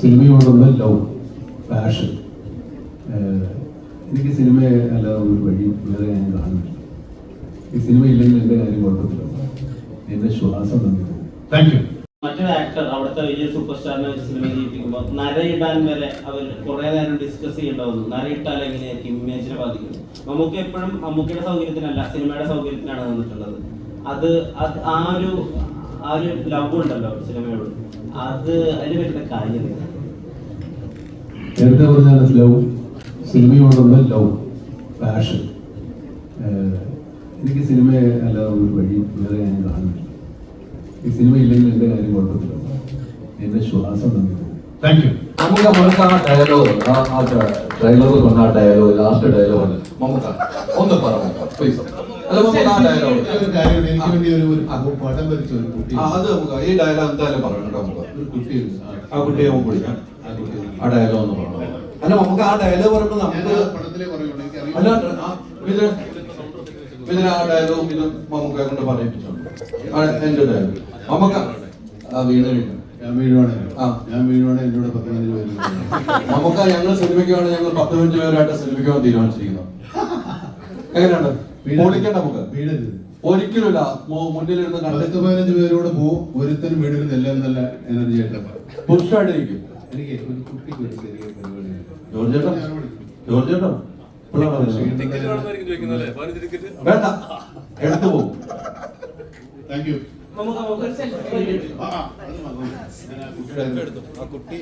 സിനിമയോടുള്ള love, passion. എനിക്ക് സിനിമയെ അല്ലാതെ ഒരു വഴിയും വേറെ ഞാൻ കാണുന്നില്ല. ഈ സിനിമ ഇല്ലെങ്കിൽ എൻ്റെ കാര്യം കുഴപ്പത്തില്ല. എൻ്റെ ശ്വാസം തന്നെ പോകും. Thank you. മറ്റൊരു ആക്ടർ അവിടുത്തെ വലിയ സൂപ്പർ സ്റ്റാറിനെ വെച്ച് സിനിമ ചെയ്യിപ്പിക്കുമ്പോൾ നരയിടാൻ വരെ അവർ കുറെ നേരം ഡിസ്കസ് ചെയ്യേണ്ടതെന്നു. നരയിട്ടാൽ എങ്ങനെയായിരിക്കും ഇമേജിനെ ബാധിക്കുന്നത്? മമ്മൂക്ക എപ്പോഴും മമ്മൂക്കയുടെ സൗകര്യത്തിനല്ല, സിനിമയുടെ സൗകര്യത്തിനാണ് നിന്നിട്ടുള്ളത്. അത് ആ ഒരു ലവ് ഉണ്ടല്ലോ സിനിമയോട്, അത് അതിന് പറ്റുന്ന കാര്യം നേരത്തെ പറഞ്ഞാൽ ലവ്, സിനിമയോടുള്ള ലവ്, പാഷൻ. എനിക്ക് സിനിമയെ അല്ലാതെ ഒരു വഴിയും വേറെ ഞാൻ കാണുന്നില്ല. ഈ സിനിമ ഇല്ലെങ്കിൽ എൻ്റെ കാര്യം കുഴപ്പത്തില്ല. എൻ്റെ ശ്വാസം തന്നെ പോകും. Thank you. നമുക്ക് ആ ഡയലോഗ്, ട്രെയിലറിൽ വന്ന ആ ഡയലോഗ്, ലാസ്റ്റ് ഡയലോഗ് നമുക്ക് ഒന്ന് പറയാം പ്ലീസ്. അല്ല നമുക്ക് ആ ഡയലോഗ്, അത് നമുക്ക് ഈ ഡയലോഗ് എന്തായാലും പറയണം. നമുക്ക് ആ കുട്ടിയെ നമുക്ക് വിളിക്കാം, ആ ഡയലോഗ് ഒന്ന് പറയണം. അല്ല നമുക്ക് ആ ഡയലോഗ് പറയുമ്പോൾ നമുക്ക് അല്ല ഇതിന് ആ ഡയലോഗ് ഇത് നമുക്ക് കൊണ്ട് പറയിപ്പിച്ചോണ്ട് എന്റെ ഡയലോഗ് നമുക്ക് വീണ് കഴിഞ്ഞു. ഞാൻ വീഴുവാണ് എന്നോട് 15 പേര്. നമുക്ക് ഞങ്ങൾ സിനിമയ്ക്കാണ്, ഞങ്ങൾ 15 പേരായിട്ട് സിനിമയ്ക്കാൻ തീരുമാനിച്ചിരിക്കുന്നത്. എങ്ങനെയാണ് പൊളിക്കണ്ട? നമുക്ക് വീഴരുത് ഒരിക്കലുമില്ല. മുന്നിലിരുന്ന് 15 പേരോട് പോവും, ഒരുത്തരും വീടരുത്. എല്ലാം നല്ല എനർജി ആയിട്ട് പുരുഷമായിട്ടിരിക്കും. എനിക്ക് ഒരു കുട്ടിക്ക് ഒരു ചെറിയ പരിപാടി. ജോർജ് ചേട്ടാ വേണ്ട, എടുത്തു പോകും. Thank you. നമുക്ക് കുട്ടി